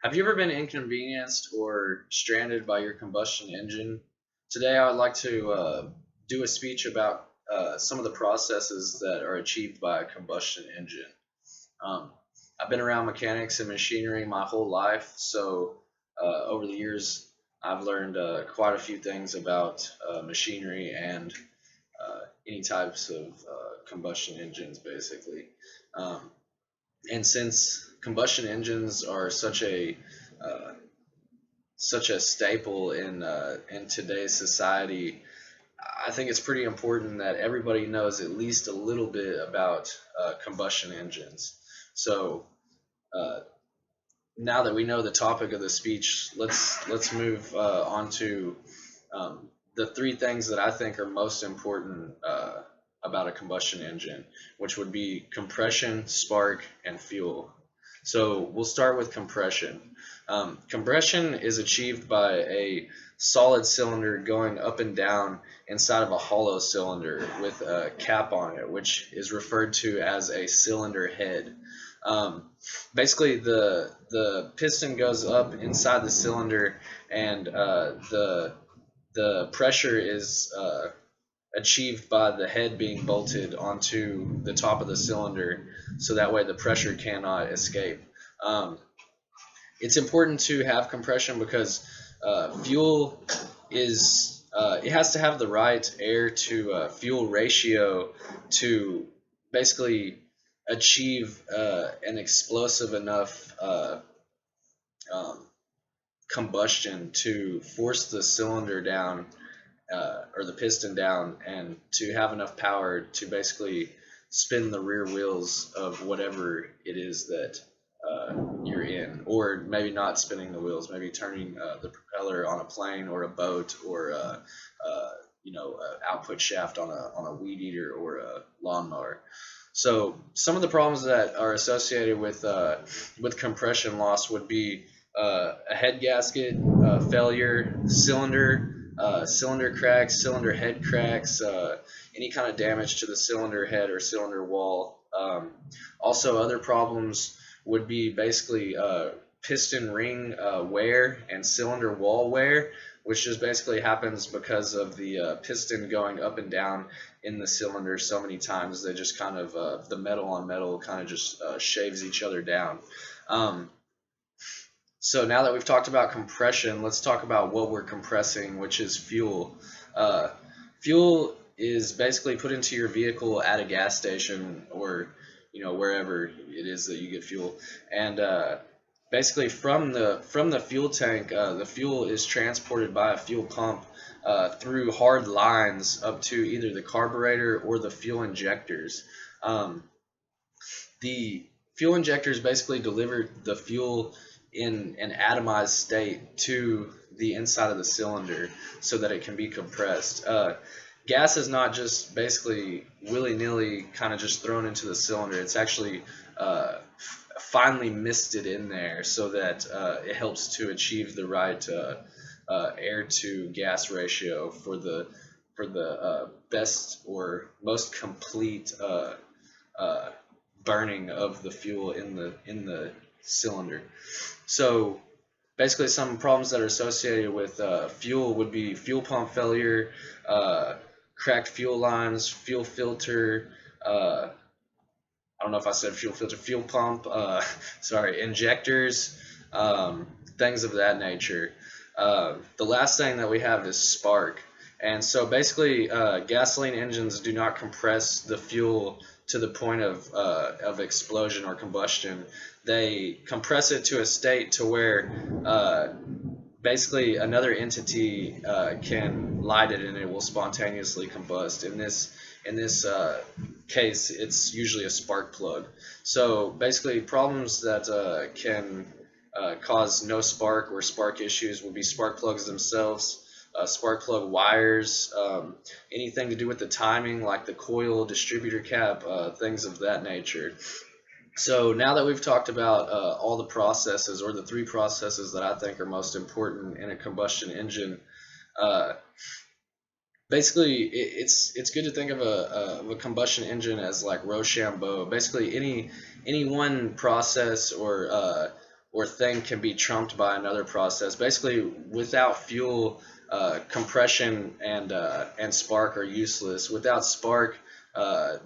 Have you ever been inconvenienced or stranded by your combustion engine? Today, I would like to do a speech about some of the processes that are achieved by a combustion engine. Um, I've been around mechanics and machinery my whole life, so over the years, I've learned quite a few things about machinery and any types of combustion engines, basically. Um, and since combustion engines are uh, such a staple in today's society, I think it's pretty important that everybody knows at least a little bit about combustion engines. So uh, now that we know the topic of the speech, let's move on to the three things that I think are most important about a combustion engine, which would be compression, spark, and fuel. So we'll start with compression. Compression is achieved by a solid cylinder going up and down inside of a hollow cylinder with a cap on it, which is referred to as a cylinder head. Um, Basically, the piston goes up inside the cylinder, and the pressure is achieved by the head being bolted onto the top of the cylinder, so that way the pressure cannot escape. Um, it's important to have compression because fuel is it has to have the right air to fuel ratio to basically achieve an explosive enough um, combustion to force the cylinder down or the piston down and to have enough power to basically spin the rear wheels of whatever it is that you're in, or maybe not spinning the wheels, maybe turning the propeller on a plane or a boat or output shaft on a weed eater or a lawnmower. So some of the problems that are associated with compression loss would be a head gasket failure, cylinder cracks, cylinder head cracks, any kind of damage to the cylinder head or cylinder wall. Also, other problems would be basically piston ring wear and cylinder wall wear, which just basically happens because of the piston going up and down in the cylinder so many times. They just kind of, the metal on metal kind of just shaves each other down. Um, so now that we've talked about compression, let's talk about what we're compressing, which is fuel. Uh, Fuel is basically put into your vehicle at a gas station or wherever it is that you get fuel, and basically from the fuel tank, the fuel is transported by a fuel pump through hard lines up to either the carburetor or the fuel injectors. Um, the fuel injectors basically deliver the fuel in an atomized state to the inside of the cylinder so that it can be compressed. Gas is not just basically willy-nilly kind of just thrown into the cylinder. It's actually finely misted in there so that it helps to achieve the right air to gas ratio for the best or most complete uh, burning of the fuel in the cylinder. So basically, some problems that are associated with fuel would be fuel pump failure, cracked fuel lines, fuel filter. I don't know if I said fuel filter, fuel pump. Sorry, injectors, things of that nature. The last thing that we have is spark. And so basically, gasoline engines do not compress the fuel to the point of explosion or combustion. They compress it to a state to where basically another entity can light it and it will spontaneously combust. In this case, it's usually a spark plug. So basically, problems that can cause no spark or spark issues would be spark plugs themselves, spark plug wires, anything to do with the timing, like the coil, distributor cap, things of that nature. So now that we've talked about all the processes, or the three processes that I think are most important in a combustion engine, uh, basically it's good to think of a combustion engine as like Rochambeau. Basically, any one process or thing can be trumped by another process. Basically, without fuel, compression and spark are useless. Without spark,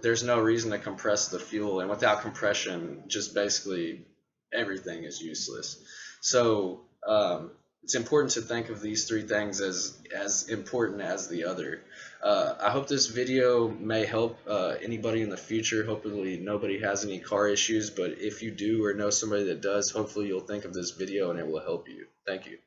there's no reason to compress the fuel, and without compression, just basically everything is useless. So it's important to think of these three things as important as the other. I hope this video may help anybody in the future. Hopefully nobody has any car issues, but if you do or know somebody that does, hopefully you'll think of this video and it will help you. Thank you.